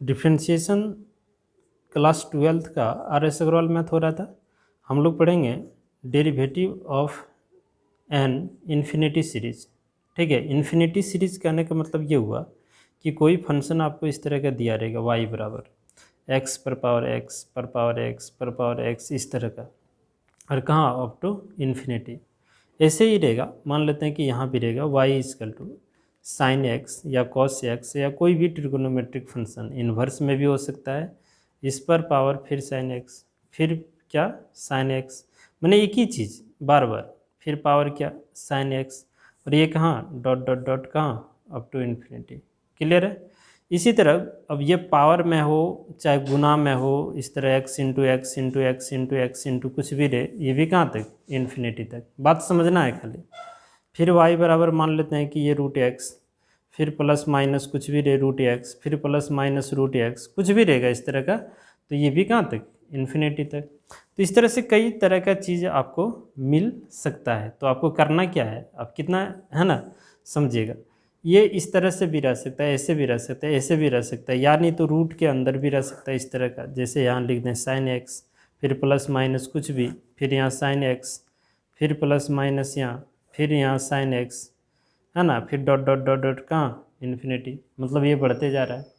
Differentiation class 12th का RS Agarwal math हो रहा था। हम लोग पढ़ेंगे derivative of an infinity series. ठीक है, इन्फिनिटी सीरीज कहने का मतलब ये हुआ कि कोई फंक्शन आपको इस तरह का दिया रहेगा y बराबर एक्स पर पावर एक्स पर पावर एक्स पर पावर एक्स इस तरह का, और कहाँ अप टू इन्फिनिटी ऐसे ही रहेगा। मान लेते हैं कि यहाँ भी रहेगा y इजकल टू साइन एक्स या कॉस एक्स या कोई भी ट्रिगोनोमेट्रिक फंक्शन, इन्वर्स में भी हो सकता है, इस पर पावर फिर साइन एक्स फिर क्या साइन एक्स, मैंने एक ही चीज़ बार बार, फिर पावर क्या साइन एक्स, और ये कहाँ डॉट डॉट डॉट कहाँ अप टू इन्फिनिटी। क्लियर है। इसी तरह अब ये पावर में हो चाहे गुना में हो, इस तरह एक्स इंटू एक्स इंटू एक्स इंटू एक्स इंटू कुछ भी रहे, ये भी कहाँ तक इन्फिनिटी तक। बात समझना है खाली। फिर y बराबर मान लेते हैं कि ये रूट एक्स, फिर प्लस माइनस कुछ भी रहे रूट एक्स, फिर प्लस माइनस रूट एक्स कुछ भी रहेगा इस तरह का, तो ये भी कहाँ तक इन्फिनिटी तक। तो इस तरह से कई तरह का चीज़ आपको मिल सकता है। तो आपको करना क्या है, आप कितना है ना समझिएगा। ये इस तरह से भी रह सकता है, ऐसे भी रह सकता है, ऐसे भी रह सकता है, या नहीं तो रूट के अंदर भी रह सकता है इस तरह का। जैसे यहाँ लिख दें साइन एक्स फिर प्लस माइनस कुछ भी, फिर यहाँ साइन एक्स फिर प्लस माइनस यहाँ, फिर यहाँ साइन एक्स है ना, फिर डॉट डॉट डॉट डॉट कहाँ इन्फिनिटी। मतलब ये बढ़ते जा रहा है।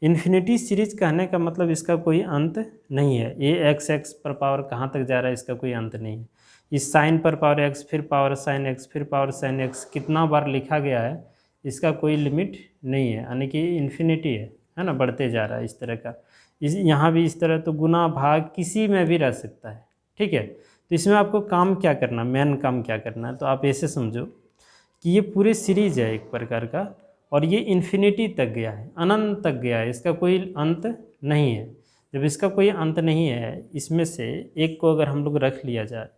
इन्फिनिटी सीरीज कहने का मतलब इसका कोई अंत नहीं है। ये एक्स एक्स पर पावर कहाँ तक जा रहा है इसका कोई अंत नहीं है। इस साइन पर पावर एक्स फिर पावर साइन एक्स फिर पावर साइन एक्स कितना बार लिखा गया है इसका कोई लिमिट नहीं है, यानी कि इन्फिनिटी है ना, बढ़ते जा रहा है इस तरह का। इस यहाँ भी इस तरह, तो गुना भाग किसी में भी रह सकता है। ठीक है, तो इसमें आपको काम क्या करना, मेन काम क्या करना है, तो आप ऐसे समझो कि ये पूरे सीरीज है एक प्रकार का, और ये इन्फिनिटी तक गया है, अनंत तक गया है, इसका कोई अंत नहीं है। जब इसका कोई अंत नहीं है, इसमें से एक को अगर हम लोग रख लिया जाए,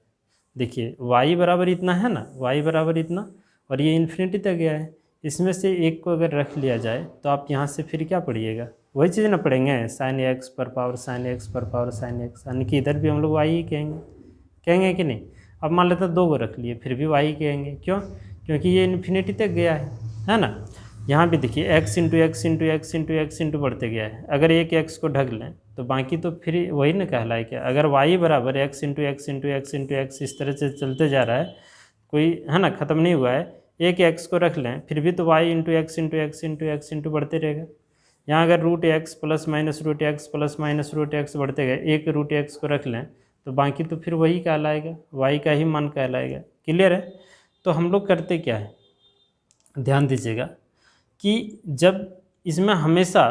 देखिए y बराबर इतना है ना, y बराबर इतना, और ये इन्फिनिटी तक गया है, इसमें से एक को अगर रख लिया जाए तो आप यहाँ से फिर क्या पढ़िएगा, वही चीज़ ना पढ़ेंगे, साइन एक्स पर पावर साइन एक्स पर पावर साइन एक्स, यानी कि इधर भी हम लोग y ही कहेंगे कि नहीं। अब मान लेते हैं दो को रख लिए फिर भी y ही कहेंगे, क्यों, क्योंकि ये इन्फिनिटी तक गया है ना। यहाँ भी देखिए एक्स इंटू एक्स इंटू एक्स इंटू एक्स इंटू बढ़ते गया है। अगर एक एक्स को ढक लें तो बाकी तो फिर वही ना कहलाए क्या। अगर y बराबर एक्स इंटू एक्स इंटू एक्स इंटू एक्स इस तरह से चलते जा रहा है, कोई है ना, ख़त्म नहीं हुआ है, एक एक्स को रख लें फिर भी तो y इंटू एक्स इंटू एक्स इंटू एक्स इंटू बढ़ते रहेगा। यहाँ अगर रूट एक्स प्लस माइनस रूट एक्स प्लस माइनस रूट एक्स बढ़ते गए, एक रूट एक्स को रख लें तो बाकी तो फिर वही कहलाएगा, y का ही मान कहलाएगा। क्लियर है। तो हम लोग करते क्या है, ध्यान दीजिएगा कि जब इसमें हमेशा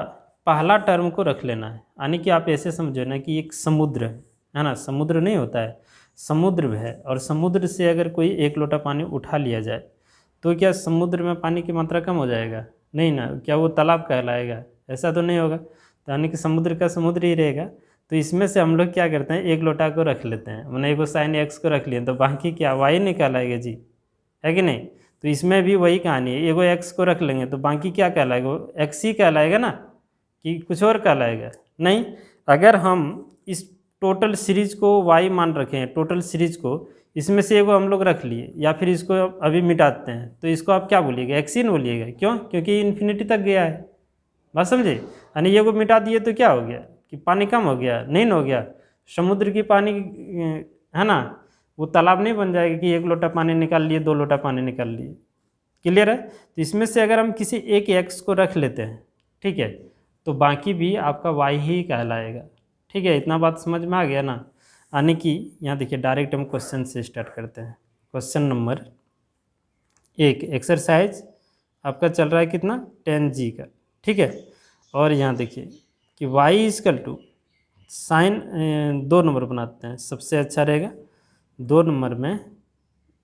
पहला टर्म को रख लेना है, यानी कि आप ऐसे समझो ना कि एक समुद्र है ना, समुद्र नहीं होता है, समुद्र है, और समुद्र से अगर कोई एक लोटा पानी उठा लिया जाए तो क्या समुद्र में पानी की मात्रा कम हो जाएगा, नहीं ना, क्या वो तालाब कहलाएगा, ऐसा तो नहीं होगा। तो यानी कि समुद्र का समुद्र ही रहेगा। तो इसमें से हम लोग क्या करते हैं, एक लोटा को रख लेते हैं, मैंने एक साइन एक्स को रख लिया तो बाकी क्या y नहीं कहलाएगा जी, है कि नहीं। तो इसमें भी वही कहानी है, एगो एक्स को रख लेंगे तो बाकी क्या कहलाएगा, वो एक्स ही कहलाएगा ना, कि कुछ और कहलाएगा नहीं। अगर हम इस टोटल सीरीज को y मान रखें, टोटल सीरीज को, इसमें से एगो हम लोग रख लिए या फिर इसको अभी मिटाते हैं तो इसको आप क्या बोलिएगा, एक्स ही न बोलिएगा, क्यों, क्योंकि इन्फिनिटी तक गया है। बात समझे। यानी ये को मिटा दिए तो क्या हो गया कि पानी कम हो गया, नहीं न हो गया, समुद्र की पानी है ना, वो तालाब नहीं बन जाएगा कि एक लोटा पानी निकाल लिए दो लोटा पानी निकाल लिए। क्लियर है। तो इसमें से अगर हम किसी एक एक्स को रख लेते हैं, ठीक है, तो बाकी भी आपका y ही कहलाएगा। ठीक है, इतना बात समझ में आ गया ना। यानी कि यहाँ देखिए डायरेक्ट हम क्वेश्चन से स्टार्ट करते हैं। क्वेश्चन नंबर 1 एक्सरसाइज आपका चल रहा है कितना 10G का। ठीक है, और यहाँ देखिए कि y is equal to sine 2 number बनाते हैं, सबसे अच्छा रहेगा 2 नंबर में,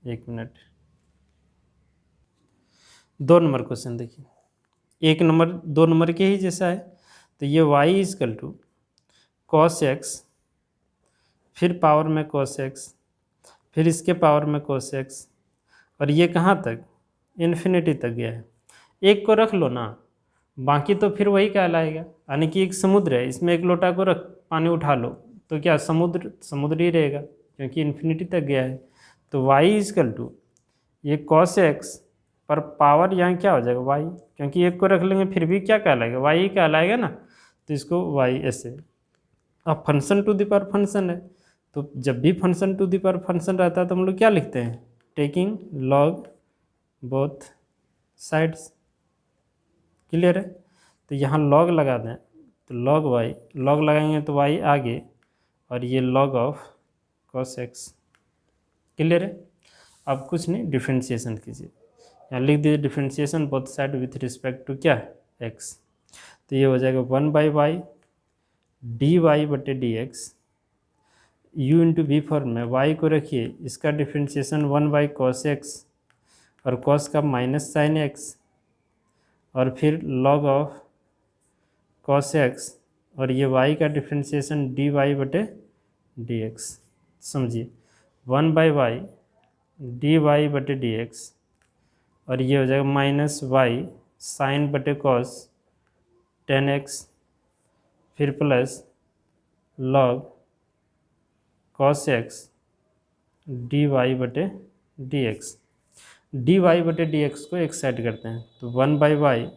1 मिनट, 2 नंबर क्वेश्चन देखिए, 1 नंबर 2 नंबर के ही जैसा है। तो ये y इजकल टू कॉस एक्स फिर पावर में कॉस एक्स फिर इसके पावर में कॉस एक्स, और ये कहाँ तक इन्फिनिटी तक गया है। एक को रख लो ना, बाकी तो फिर वही कहलाएगा। यानी कि एक समुद्र है, इसमें एक लोटा को रख पानी उठा लो तो क्या समुद्र समुद्र ही रहेगा, क्योंकि इन्फिनिटी तक गया है। तो y इजकल टू ये कॉस एक्स पर पावर यहाँ क्या हो जाएगा y, क्योंकि एक को रख लेंगे फिर भी क्या कहलाएगा y ही कहलाएगा ना। तो इसको y ऐसे। अब function to the power function है, तो जब भी function to the power function रहता है तो हम लोग क्या लिखते हैं, taking log both sides. Clear है। तो यहाँ लॉग लगा दें तो लॉग y, लॉग लगाएंगे तो y आगे और ये log of cos x। Clear है। अब कुछ नहीं, डिफ्रेंशिएशन कीजिए, यहाँ लिख दीजिए differentiation both side with respect to क्या, x। तो ये हो जाएगा 1/y dy/dx, u into v form में y को रखिए, इसका डिफ्रेंशिएशन 1/cos x और cos का माइनस साइन x और फिर log ऑफ cos x और ये y का डिफ्रेंशिएशन dy/dx। समझिए 1/y dy/dx और ये हो जाएगा माइनस y sin/cos 10x फिर plus log cos x dy/dx। dy/dx को एक साइड करते हैं तो 1/y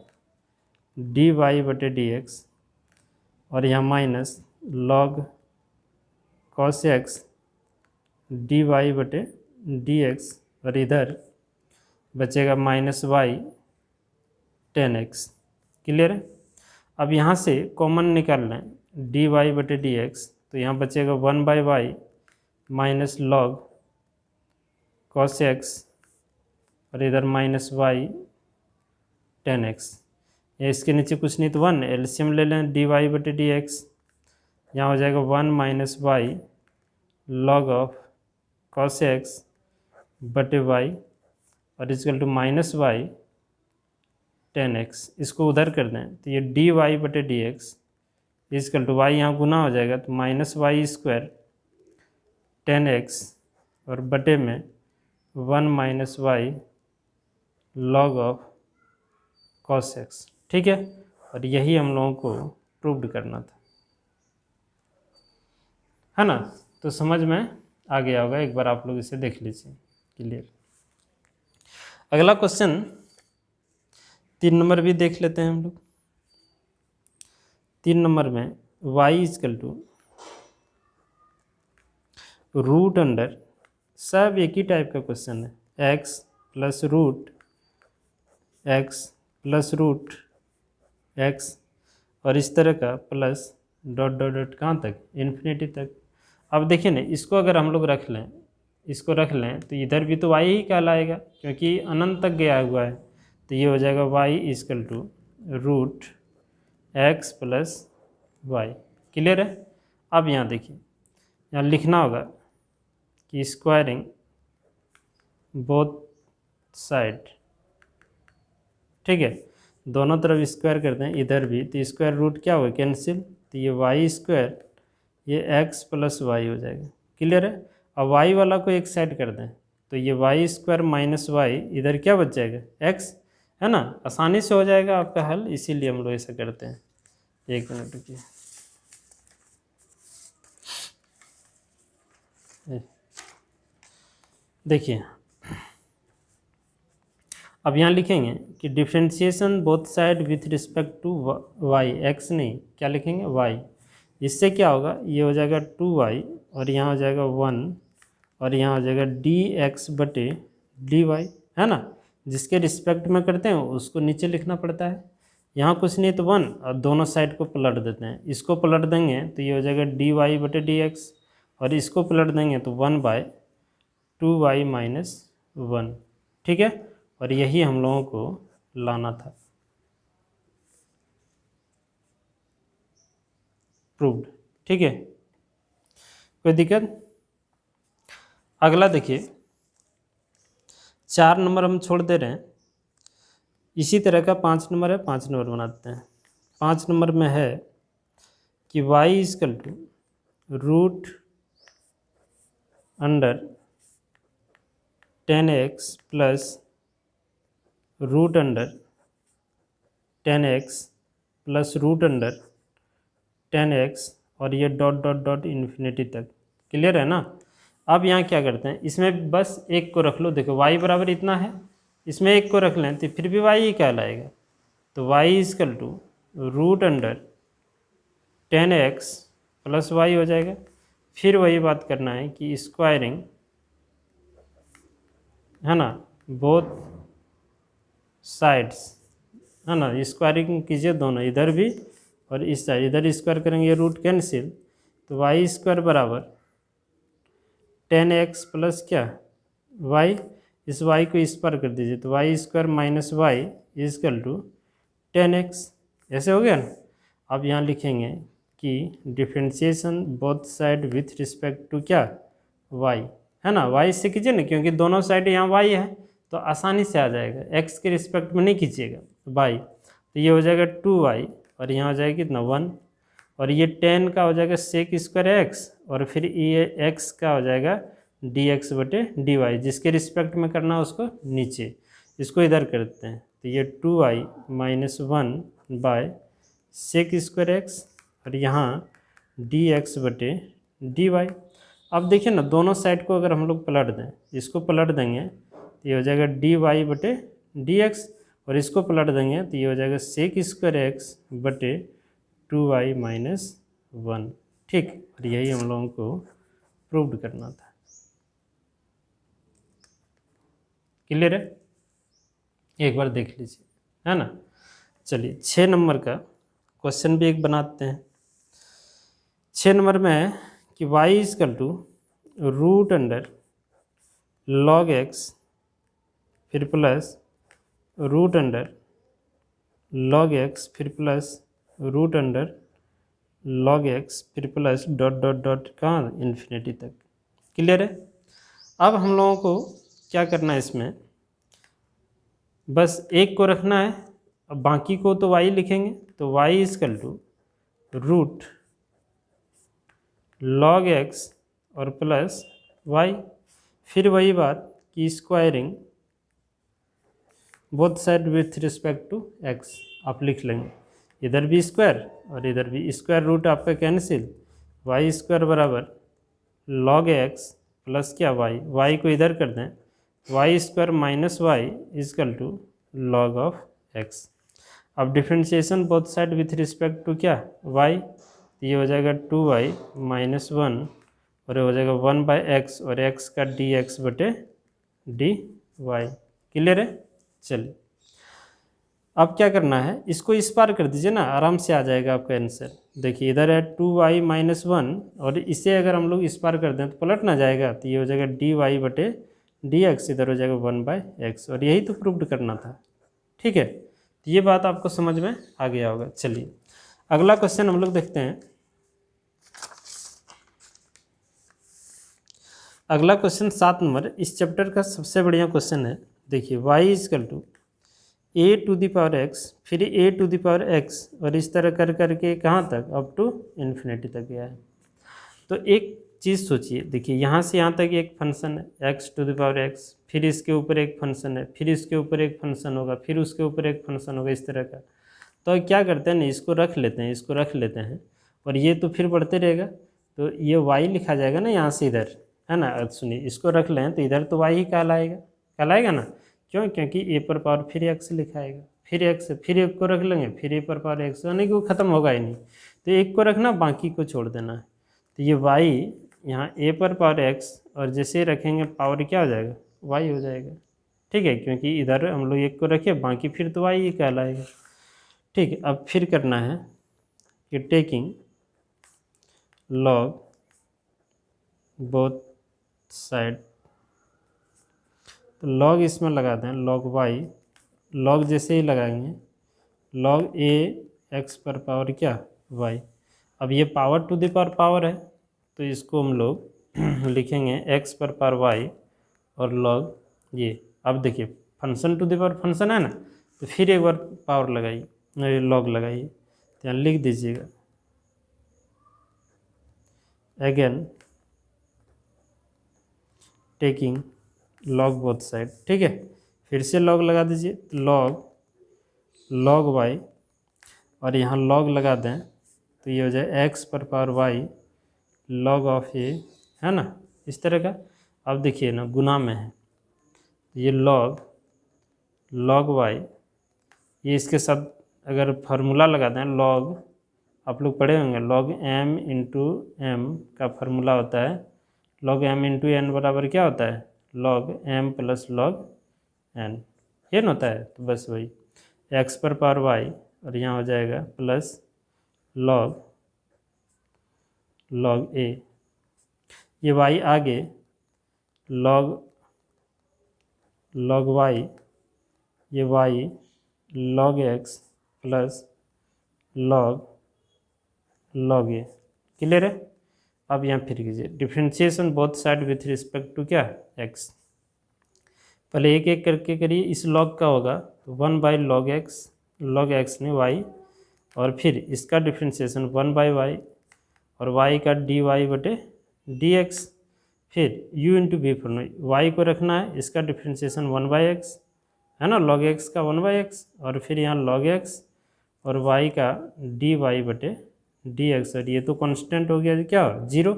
dy/dx और यहाँ minus log cos x dy/dx और इधर बचेगा माइनस y 10x। क्लियर है। अब यहाँ से कॉमन निकाल लें dy/dx, तो यहाँ बचेगा 1/y minus log cos x और इधर माइनस y 10x। या इसके नीचे कुछ नहीं तो 1, एलसीएम ले लें dy/dx, यहाँ हो जाएगा 1 minus y log of cos x बटे y और equal to minus y 10x। इसको उधर कर दें तो ये dy/dx इजकल टू y यहाँ गुना हो जाएगा तो माइनस y स्क्वायर 10x और बटे में 1 minus y log of cos x। ठीक है। और यही हम लोगों को प्रूव्ड करना था, है ना। तो समझ में आ गया होगा, एक बार आप लोग इसे देख लीजिए। क्लियर। अगला क्वेश्चन 3 नंबर भी देख लेते हैं हम लोग। 3 नंबर में y is equal to root under, सब एक ही टाइप का क्वेश्चन है, x प्लस रूट x और इस तरह का प्लस डॉट डॉट डॉट कहाँ तक, इन्फिनिटी तक। अब देखिए ना, इसको अगर हम लोग रख लें, इसको रख लें तो इधर भी तो y ही कहलाएगा क्योंकि अनंत तक गया हुआ है। तो ये हो जाएगा y is equal to root x plus y। Clear है। अब यहाँ देखिए, यहाँ लिखना होगा कि स्क्वायरिंग बोथ साइड। ठीक है, दोनों तरफ स्क्वायर करते हैं, इधर भी तो स्क्वायर रूट क्या होगा, कैंसिल, तो ये y स्क्वायर ये x प्लस वाई हो जाएगा। क्लियर है। अब y वाला को एक साइड कर दें तो ये y स्क्वायर माइनस वाई, इधर क्या बच जाएगा, x, है ना। आसानी से हो जाएगा आपका हल, इसीलिए हम लोग ऐसा करते हैं। एक मिनट रुकिए, देखिए अब यहाँ लिखेंगे कि differentiation both side with respect to y, x नहीं, क्या लिखेंगे y। इससे क्या होगा, ये हो जाएगा 2y और यहाँ हो जाएगा 1 और यहाँ हो जाएगा dx बटे dy, है ना। जिसके रिस्पेक्ट में करते हैं उसको नीचे लिखना पड़ता है। यहाँ कुछ नहीं तो 1 और दोनों साइड को पलट देते हैं। इसको पलट देंगे तो ये हो जाएगा dy बटे dx और इसको पलट देंगे तो 1/2y माइनस 1। ठीक है। और यही हम लोगों को लाना था। प्रूव्ड। ठीक है, कोई दिक्कत। अगला देखिए 4 नंबर हम छोड़ दे रहे हैं, इसी तरह का 5 नंबर है, 5 नंबर बनाते हैं। 5 नंबर में है कि y is equal to root under 10x plus root under 10x plus root under 10x और ये डॉट डॉट डॉट इन्फिनिटी तक। क्लियर है ना। अब यहाँ क्या करते हैं, इसमें बस एक को रख लो। देखो y बराबर इतना है, इसमें एक को रख लें तो फिर भी y ही कहलाएगा। तो y is equal to root under 10x plus y हो जाएगा। फिर वही बात करना है कि स्क्वायरिंग, है ना, बोथ साइड्स, है ना, स्क्वायरिंग कीजिए दोनों, इधर भी और इस साइड, इधर स्क्वायर करेंगे रूट कैंसिल, तो वाई स्क्वायर बराबर 10x प्लस क्या वाई, इस वाई को इस पर कर दीजिए तो y square minus y equal to 10x, ऐसे हो गया ना। अब यहाँ लिखेंगे कि differentiation both side with respect to क्या y, है ना, y से कीजिए ना, क्योंकि दोनों साइड यहाँ y है तो आसानी से आ जाएगा, x के रिस्पेक्ट में नहीं कीजिएगा y, तो ये हो जाएगा 2y और यहाँ हो जाएगा कितना 1, और ये 10 का हो जाएगा सेक स्क्वायर x, और फिर ये x का हो जाएगा dx बटे dy, जिसके रिस्पेक्ट में करना है उसको नीचे, इसको इधर करते हैं, तो ये 2y minus 1 by sec square x और यहाँ dx बटे dy। अब देखिए ना, दोनों साइड को अगर हम लोग पलट दें, इसको पलट देंगे तो ये हो जाएगा dy बटे dx, और इसको पलट देंगे तो ये हो जाएगा सेक स्क्वायर एक्स बटे 2y माइनस 1। ठीक, और यही हम लोगों को प्रूव करना था। क्लियर है, एक बार देख लीजिए, है ना। चलिए 6 नंबर का क्वेश्चन भी एक बनाते हैं। 6 नंबर में है कि y is equal to root under log X फिर plus root under log X फिर plus root under log X फिर प्लस डॉट डॉट डॉट कहाँ इन्फिनिटी तक। क्लियर है। अब हम लोगों को क्या करना है, इसमें बस एक को रखना है, अब बाकी को तो y लिखेंगे, तो y is equal to root log x और प्लस y, फिर वही बात कि squaring both side with respect to x आप लिख लेंगे, इधर भी स्क्वायर और इधर भी स्क्वायर, रूट आपका कैंसिल, y स्क्वायर बराबर लॉग एक्स प्लस क्या y को इधर कर दें, y square minus y equal to log of x। अब differentiation both side with respect to क्या y, ये हो जाएगा 2y माइनस 1 और ये हो जाएगा 1 बाई एक्स और x का dx बटे dy। क्लियर है। चलिए अब क्या करना है, इसको इस पार कर दीजिए ना, आराम से आ जाएगा आपका आंसर। देखिए इधर है 2y माइनस 1 और इसे अगर हम लोग इस पार कर दें तो पलट ना जाएगा, तो ये हो जाएगा dy बटे dx, इधर हो जाएगा 1 बाई एक्स, और यही तो प्रूव करना था। ठीक है, तो ये बात आपको समझ में आ गया होगा। चलिए अगला क्वेश्चन हम लोग देखते हैं। अगला क्वेश्चन 7 नंबर इस चैप्टर का सबसे बढ़िया क्वेश्चन है। देखिए y is equal to a to the power x फिर a to the power x, और इस तरह कर करके कहाँ तक, अप टू इन्फिनिटी तक गया है। तो एक चीज़ सोचिए, देखिए यहाँ से यहाँ तक एक फंक्शन है x to the power x, फिर इसके ऊपर एक फंक्शन है, फिर इसके ऊपर एक फंक्शन होगा, फिर उसके ऊपर एक फंक्शन होगा, इस तरह का। तो क्या करते हैं ना, इसको रख लेते हैं, इसको रख लेते हैं, और ये तो फिर बढ़ते रहेगा, तो ये y लिखा जाएगा ना यहाँ से इधर, है ना। सुनिए इसको रख लें तो इधर तो y ही कहलाएगा ना, क्यों, क्योंकि a पर पावर फिर x लिखाएगा, फिर x, फिर एक को रख लेंगे, फिर a पर पावर x, यानी कि वो ख़त्म होगा ही नहीं, तो एक को रखना, बाकी को छोड़ देना है। तो ये y यहाँ a पर पावर x, और जैसे रखेंगे पावर क्या हो जाएगा, y हो जाएगा। ठीक है, क्योंकि इधर हम लोग एक को रखे, बाकी फिर तो y ही कहलाएगा। ठीक है, अब फिर करना है कि टेकिंग लॉग बोथ साइड, तो लॉग इसमें लगा दें, लॉग y, लॉग जैसे ही लगाएंगे लॉग a x पर पावर क्या y। अब ये पावर टू द पावर है, तो इसको हम लोग लिखेंगे x पर पावर y और लॉग ये। अब देखिए function to the power function है ना, तो फिर एक बार पावर लगाइए, लॉग लगाइए, तो यहाँ लिख दीजिएगा again taking log both side. ठीक है, फिर से लॉग लगा दीजिए, लॉग y, और यहाँ लॉग लगा दें तो ये हो जाए x पर power y log of a, है ना, इस तरह का। अब देखिए ना गुना में है, ये लॉग y, ये इसके साथ अगर फार्मूला लगा दें, आप लोग पढ़े होंगे log m इंटू एम का फार्मूला होता है log m इंटू एन बराबर क्या होता है log m plus log n, ये न होता है। तो बस वही x पर पावर y और यहाँ हो जाएगा प्लस log a, ये y आगे log y, ये y log x plus log a, clear है। अब यहाँ फिर कीजिए differentiation both side with respect to क्या x, पहले एक एक करके करिए। इस log का होगा तो 1 बाई log x नहीं y, और फिर इसका डिफ्रेंशिएशन 1 बाई y और y का dy बटे dx, फिर u into v formula y को रखना है, इसका डिफ्रेंशिएशन 1 बाई x है ना, log x का 1 बाई x और फिर यहाँ log x और y का dy बटे dx, और ये तो कांस्टेंट हो गया क्या 0।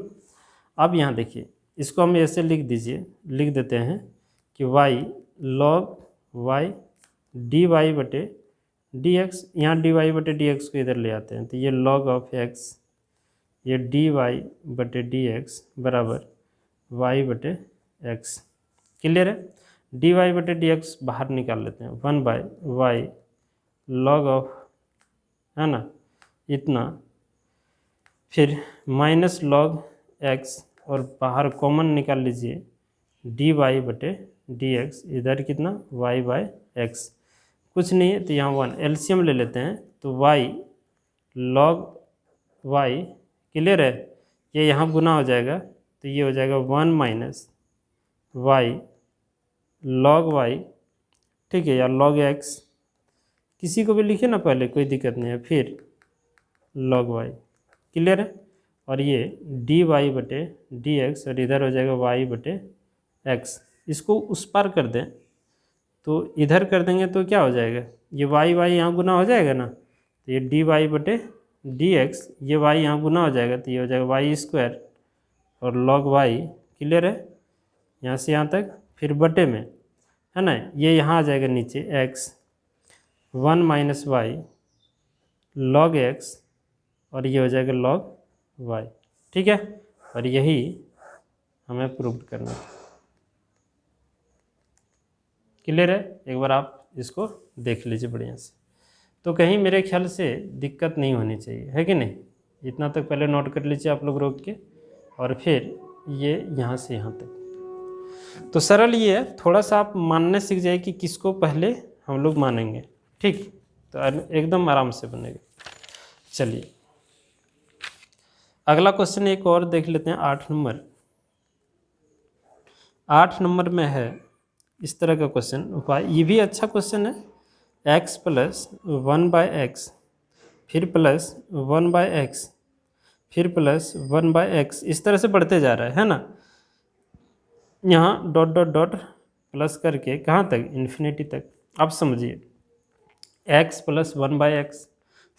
अब यहाँ देखिए इसको हम ऐसे लिख देते हैं कि y log y dy बटे dx, यहाँ dy बटे dx को इधर ले आते हैं तो ये log ऑफ x, ये dy बटे dx बराबर y बटे x, क्लियर है। dy बटे dx बाहर निकाल लेते हैं 1 बाई y log ऑफ, है ना, इतना, फिर माइनस log x और बाहर कॉमन निकाल लीजिए dy बटे dx, इधर कितना y बाई x, कुछ नहीं है तो यहाँ 1 एलसीएम ले लेते हैं तो y log y, क्लियर है, ये यहाँ गुना हो जाएगा तो ये हो जाएगा 1 माइनस y log y, ठीक है, या log x, किसी को भी लिखे ना पहले, कोई दिक्कत नहीं है, फिर log y, क्लियर है, और ये dy बटे dx और इधर हो जाएगा y बटे x। इसको उस पार कर दें तो इधर कर देंगे तो क्या हो जाएगा, ये y यहाँ गुना हो जाएगा ना, तो ये dy बटे dx, ये y यहाँ गुना हो जाएगा तो ये हो जाएगा y स्क्वायर और log y, क्लियर है, यहाँ से यहाँ तक, फिर बटे में, है ना, ये यहाँ आ जाएगा नीचे x 1 minus y log x और ये हो जाएगा log y, ठीक है, और यही हमें प्रूव करना है, क्लियर है। एक बार आप इसको देख लीजिए बढ़िया से, तो कहीं मेरे ख्याल से दिक्कत नहीं होनी चाहिए, है कि नहीं, इतना तक पहले नोट कर लीजिए आप लोग रोक के, और फिर ये यहाँ से यहाँ तक। तो सरल ये है, थोड़ा सा आप मानने सीख जाए कि किसको पहले हम लोग मानेंगे, ठीक, तो एकदम आराम से बनेगा। चलिए अगला क्वेश्चन एक और देख लेते हैं, 8 नंबर। 8 नंबर में है इस तरह का क्वेश्चन, ये भी अच्छा क्वेश्चन है, x प्लस 1 बाई एक्स, फिर प्लस 1 बाई एक्स, फिर प्लस 1 बाई एक्स, इस तरह से बढ़ते जा रहा है ना, यहाँ डॉट डॉट डॉट प्लस करके कहाँ तक, इन्फिनिटी तक। अब समझिए x प्लस 1 बाई एक्स,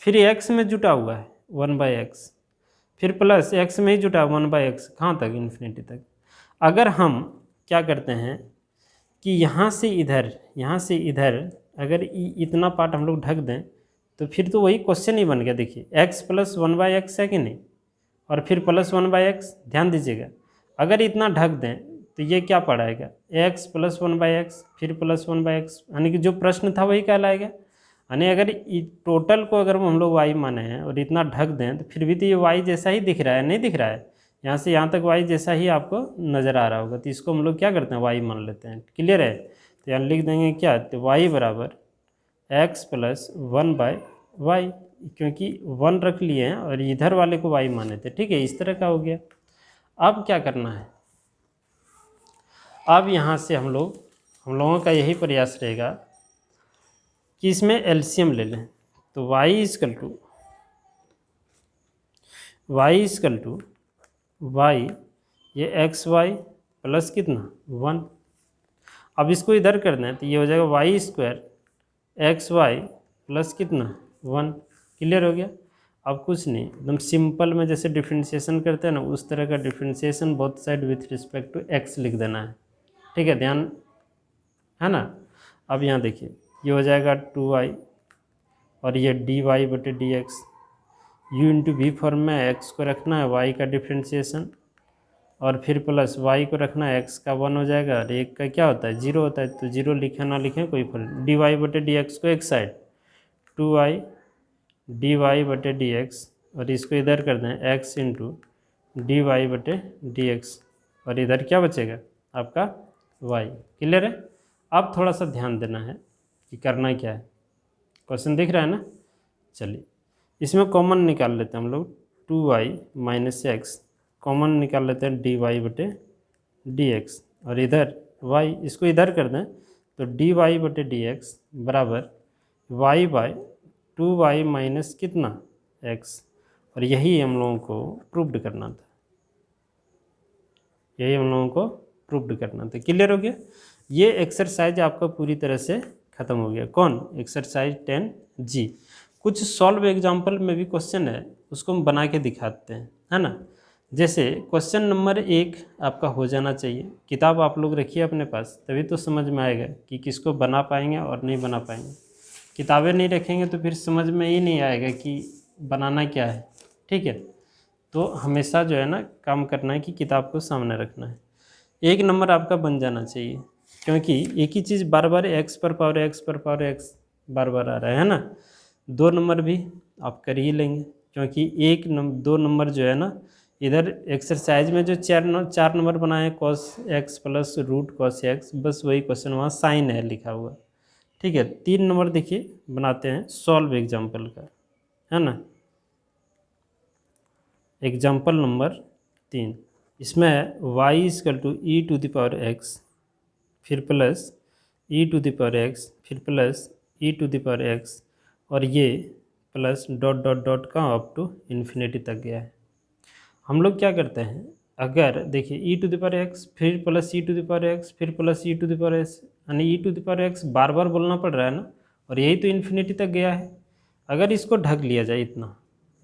फिर x में जुटा हुआ है 1 बाई एक्स, फिर प्लस x में ही जुटा 1 बाई एक्स, कहाँ तक, इन्फिनिटी तक। अगर हम क्या करते हैं कि यहाँ से इधर अगर इतना पार्ट हम लोग ढक दें तो फिर तो वही क्वेश्चन ही बन गया। देखिए x प्लस 1 बाई एक्स है कि नहीं, और फिर प्लस 1 बाई एक्स, ध्यान दीजिएगा, अगर इतना ढक दें तो ये क्या पढ़ाएगा, x प्लस 1 बाई एक्स फिर प्लस 1 बाई एक्स, यानी कि जो प्रश्न था वही कहलाएगा। यानी अगर टोटल को अगर हम लोग y माने हैं और इतना ढक दें तो फिर भी तो ये y जैसा ही दिख रहा है, नहीं दिख रहा है, यहाँ से यहाँ तक y जैसा ही आपको नज़र आ रहा होगा, तो इसको हम लोग क्या करते हैं, y मान लेते हैं, क्लियर है। तो यहाँ लिख देंगे क्या, तो y बराबर x प्लस 1 बाई वाई, क्योंकि 1 रख लिए हैं और इधर वाले को y माने थे, ठीक है, इस तरह का हो गया। अब क्या करना है, अब यहाँ से हम लोगों का यही प्रयास रहेगा कि इसमें एलसीएम ले लें, तो y इजकल टू y, ये एक्स वाई प्लस कितना 1, अब इसको इधर कर दें तो ये हो जाएगा y square x y plus कितना 1, क्लियर हो गया। अब कुछ नहीं, एकदम सिंपल में जैसे डिफ्रेंशिएशन करते हैं ना, उस तरह का differentiation both side with respect to x लिख देना है, ठीक है, ध्यान है ना। अब यहाँ देखिए ये हो जाएगा 2y और ये dy बटे dx, u into v form में x को रखना है y का डिफ्रेंशिएशन, और फिर प्लस y को रखना है x का 1 हो जाएगा, और एक का क्या होता है 0 होता है, तो 0 लिखें ना लिखें कोई फर्क। डी वाई बटे डी एक्स को एक साइड 2y डी वाई बटे डी एक्स, और इसको इधर कर दें x इंटू डी वाई बटे डी एक्स, और इधर क्या बचेगा आपका y। क्लियर है। अब थोड़ा सा ध्यान देना है कि करना क्या है। क्वेश्चन दिख रहा है ना। चलिए इसमें कॉमन निकाल लेते हैं हम लोग, 2y माइनस एक्स कॉमन निकाल लेते हैं डी वाई बटे डी एक्स, और इधर y इसको इधर कर दें तो डी वाई बटे डी एक्स बराबर y बाय 2y माइनस कितना x, और यही हम लोगों को प्रूव्ड करना था, यही हम लोगों को प्रूव्ड करना था। क्लियर हो गया। ये एक्सरसाइज आपका पूरी तरह से ख़त्म हो गया। कौन एक्सरसाइज 10G। कुछ सॉल्व एग्जाम्पल में भी क्वेश्चन है, उसको हम बना के दिखाते हैं, है ना। जैसे क्वेश्चन नंबर 1 आपका हो जाना चाहिए। किताब आप लोग रखिए अपने पास, तभी तो समझ में आएगा कि किसको बना पाएंगे और नहीं बना पाएंगे। किताबें नहीं रखेंगे तो फिर समझ में ही नहीं आएगा कि बनाना क्या है। ठीक है, तो हमेशा जो है ना काम करना है कि किताब को सामने रखना है। 1 नंबर आपका बन जाना चाहिए, क्योंकि एक ही चीज़ बार बार x पर पावर x बार बार आ रहा है ना। 2 नंबर भी आप कर ही लेंगे, क्योंकि 2 नंबर जो है ना इधर एक्सरसाइज में जो 4 नंबर बनाए cos x plus root cos x, बस वही क्वेश्चन वहाँ साइन है लिखा हुआ। ठीक है, 3 नंबर देखिए बनाते हैं सॉल्व एग्जाम्पल का, है ना। एग्जाम्पल नंबर 3, इसमें y equal to e to the power x, फिर plus e to the power x, फिर plus e to the power x, और ये प्लस डॉट डॉट डॉट का अप टू इन्फिनिटी तक गया है। हम लोग क्या करते हैं, अगर देखिए e to the power x फिर plus e to the power x फिर plus e to the power x, यानी e to the power x बार बार बोलना पड़ रहा है ना, और यही तो इन्फिनिटी तक गया है। अगर इसको ढक लिया जाए इतना,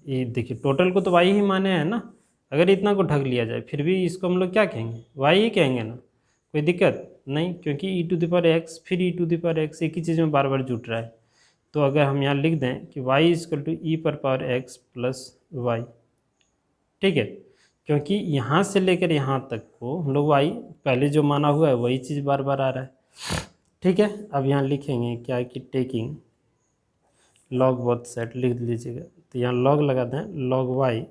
ये देखिए टोटल को तो y ही माने हैं ना, अगर इतना को ढक लिया जाए फिर भी इसको हम लोग क्या कहेंगे y ही कहेंगे ना, कोई दिक्कत नहीं, क्योंकि ई टू द पावर x फिर ई टू द पावर x एक ही चीज़ में बार बार जुट रहा है। तो अगर हम यहाँ लिख दें कि y इक्वल टू ई पर पावर x प्लस वाई, ठीक है, क्योंकि यहाँ से लेकर यहाँ तक को हम लोग y पहले जो माना हुआ है वही चीज़ बार बार आ रहा है। ठीक है, अब यहाँ लिखेंगे क्या कि टेकिंग लॉग बोथ साइड लिख लीजिएगा, तो यहाँ लॉग लगा दें लॉग y,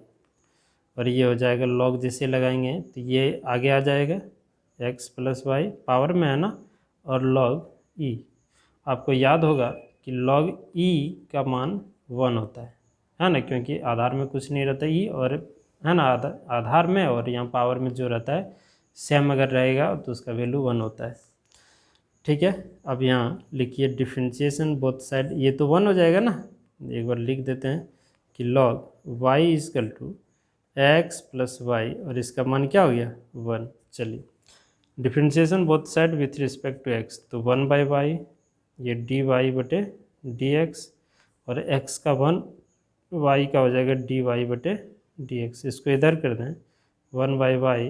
और ये हो जाएगा लॉग जैसे लगाएंगे तो ये आगे आ जाएगा x प्लस वाई पावर में है ना, और लॉग e। आपको याद होगा कि लॉग e का मान 1 होता है ना, क्योंकि आधार में कुछ नहीं रहता e, और है ना आधार में और यहाँ पावर में जो रहता है सेम अगर रहेगा तो उसका वैल्यू 1 होता है। ठीक है, अब यहाँ लिखिए डिफ्रेंशिएशन बोथ साइड, ये तो 1 हो जाएगा ना, एक बार लिख देते हैं कि log y equal to x plus y, और इसका मान क्या हो गया 1। चलिए differentiation both side with respect to x, तो 1 बाई वाई, ये डी वाई बटे डी एक्स, और x का 1 y का हो जाएगा डी वाई बटे डी एक्स, इसको इधर कर दें 1 बाई वाई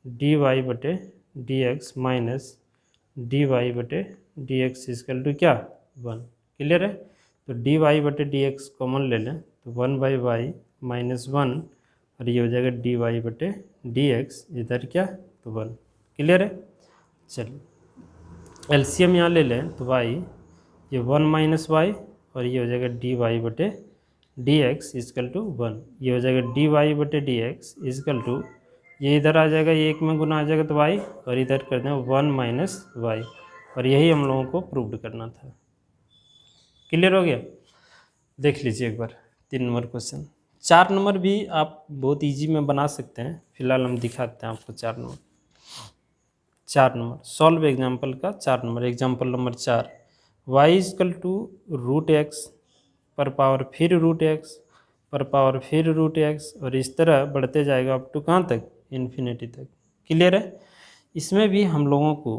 डी वाई बटे d x minus d y बटे डी एक्स इक्वल टू क्या 1। क्लियर है, तो डी वाई बटे डी एक्स कॉमन ले लें तो 1 बाई वाई माइनस 1, और ये हो जाएगा डी वाई बटे डी एक्स, इधर क्या तो 1। क्लियर है। चलिए एलसीएम यहाँ ले लें तो y ये 1 माइनस वाई, और ये हो जाएगा डी वाई बटे डी एक्स इजकल टू 1, ये हो जाएगा डी वाई बटे डी एक्स इजकल टू, ये इधर आ जाएगा, ये 1 में गुना आ जाएगा तो y, और इधर कर दें 1 माइनस वाई, और यही हम लोगों को प्रूव्ड करना था। क्लियर हो गया। देख लीजिए एक बार 3 नंबर क्वेश्चन। 4 नंबर भी आप बहुत इजी में बना सकते हैं, फिलहाल हम दिखाते हैं आपको 4 नंबर। 4 नंबर सॉल्व एग्जाम्पल का 4 नंबर, example number 4, y is equal to root x पर पावर फिर रूट एक्स पर पावर फिर रूट एक्स, और इस तरह बढ़ते जाएगा अप टू कहाँ तक इन्फिनिटी तक। क्लियर है। इसमें भी हम लोगों को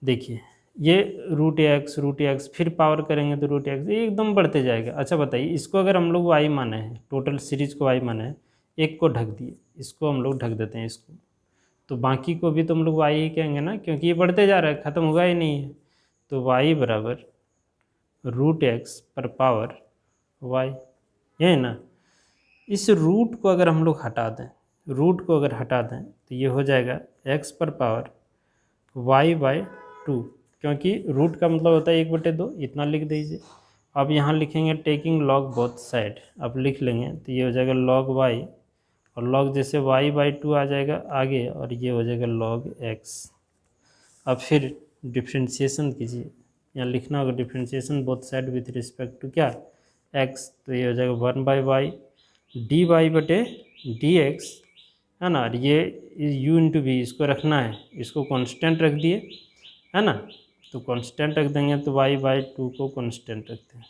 देखिए ये रूट एक्स फिर पावर करेंगे तो रूट एक्स एकदम बढ़ते जाएगा। अच्छा बताइए, इसको अगर हम लोग y माने हैं, टोटल सीरीज को y माने हैं, एक को ढक दिए, इसको हम लोग ढक देते हैं इसको, तो बाकी को भी तो हम लोग y ही कहेंगे ना, क्योंकि ये बढ़ते जा रहा है, ख़त्म होगा ही नहीं है। तो y बराबर रूट एक्स पर पावर y, ये है ना। इस रूट को अगर हम लोग हटा दें, रूट को अगर हटा दें तो ये हो जाएगा x पर पावर y/2, क्योंकि रूट का मतलब होता है 1/2, इतना लिख दीजिए। अब यहाँ लिखेंगे टेकिंग लॉग बोथ साइड, अब लिख लेंगे तो ये हो जाएगा log y, और log जैसे y/2 आ जाएगा आगे, और ये हो जाएगा log x। अब फिर डिफ्रेंशिएशन कीजिए, यहाँ लिखना होगा differentiation both side with respect to क्या, x, तो ये हो जाएगा 1/y dy/dx, है ना। और ये u इंटू वी इसको रखना है, इसको कांस्टेंट रख दिए, है ना। तो कांस्टेंट रख देंगे तो y/2 को कांस्टेंट रखते हैं,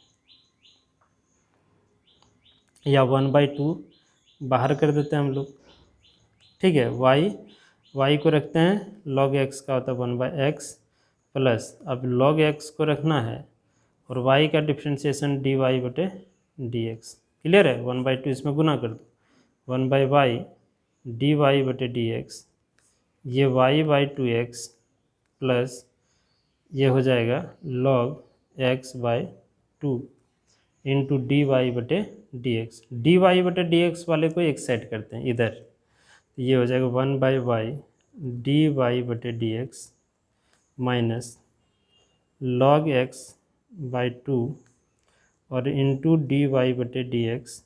या 1/2 बाहर कर देते हैं हम लोग, ठीक है। y को रखते हैं log x का होता है 1/x प्लस, अब log x को रखना है और y का डिफ्रेंशिएशन dy/dx, क्लियर है। 1/2 इसमें गुना कर दो, 1/y dy/dx, ये y/2x प्लस ये हो जाएगा log x/2 into dy/dx। dy/dx वाले को एक साइड करते हैं इधर, तो ये हो जाएगा 1/y dy/dx minus log x/2 और इंटू dy/dx,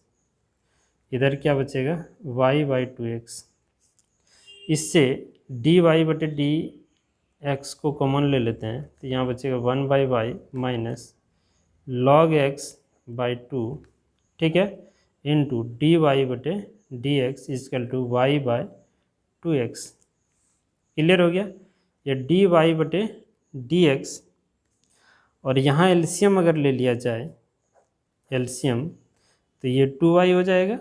इधर क्या बचेगा y/2x। इससे dy/dx को कॉमन ले लेते हैं, तो यहाँ बचेगा 1/y माइनस log x/2, ठीक है, into dy/dx is equal to y/2x। Clear हो गया ये dy/dx। और यहाँ एलसीएम अगर ले लिया जाए, एलसीएम, तो ये 2y हो जाएगा,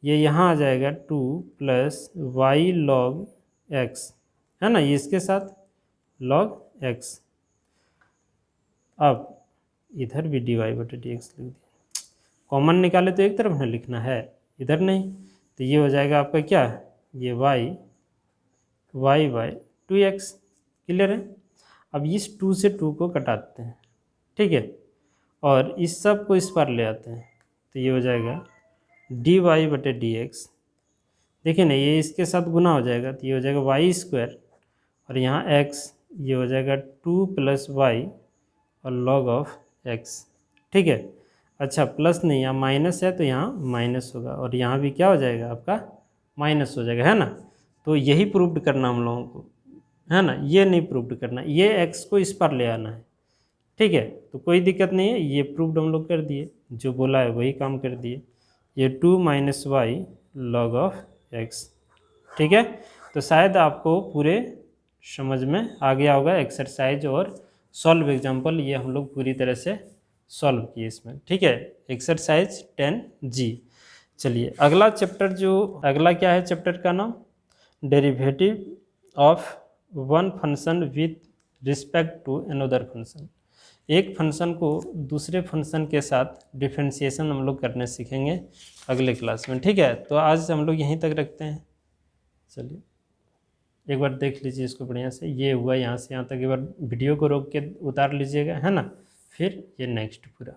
ये यहाँ आ जाएगा 2 प्लस y log x, है ना, ये इसके साथ log x। अब इधर भी dy/dx लिख दिया, कॉमन निकाले तो एक तरफ में लिखना है, इधर नहीं, तो ये हो जाएगा आपका क्या, ये y/2x। क्लियर है। अब इस 2 से 2 को कटाते हैं, ठीक है, और इस सब को इस पर ले आते हैं, तो ये हो जाएगा dy/dx। देखिए ना, ये इसके साथ गुना हो जाएगा, तो ये हो जाएगा y², और यहाँ x, ये हो जाएगा 2 प्लस y और log ऑफ x, ठीक है। अच्छा प्लस नहीं, यहाँ माइनस है तो यहाँ माइनस होगा, और यहाँ भी क्या हो जाएगा आपका माइनस हो जाएगा, है ना। तो यही प्रूव्ड करना हम लोगों को, है ना, ये नहीं प्रूव्ड करना, ये x को इस पर ले आना है, ठीक है। तो कोई दिक्कत नहीं है, ये प्रूव्ड हम लोग कर दिए, जो बोला है वही काम कर दिए। ये 2 minus y log of x, ठीक है। तो शायद आपको पूरे समझ में आ गया होगा एक्सरसाइज और सॉल्व एग्जाम्पल, ये हम लोग पूरी तरह से सॉल्व किए इसमें, ठीक है। Exercise 10G। चलिए अगला चैप्टर, जो अगला क्या है चैप्टर का नाम, derivative of one function with respect to another function. एक फंक्शन को दूसरे फंक्शन के साथ डिफरेंशिएशन हम लोग करने सीखेंगे अगले क्लास में, ठीक है। तो आज हम लोग यहीं तक रखते हैं। चलिए एक बार देख लीजिए इसको बढ़िया से, ये हुआ यहाँ से यहाँ तक, एक बार वीडियो को रोक के उतार लीजिएगा, है ना, फिर ये नेक्स्ट पूरा।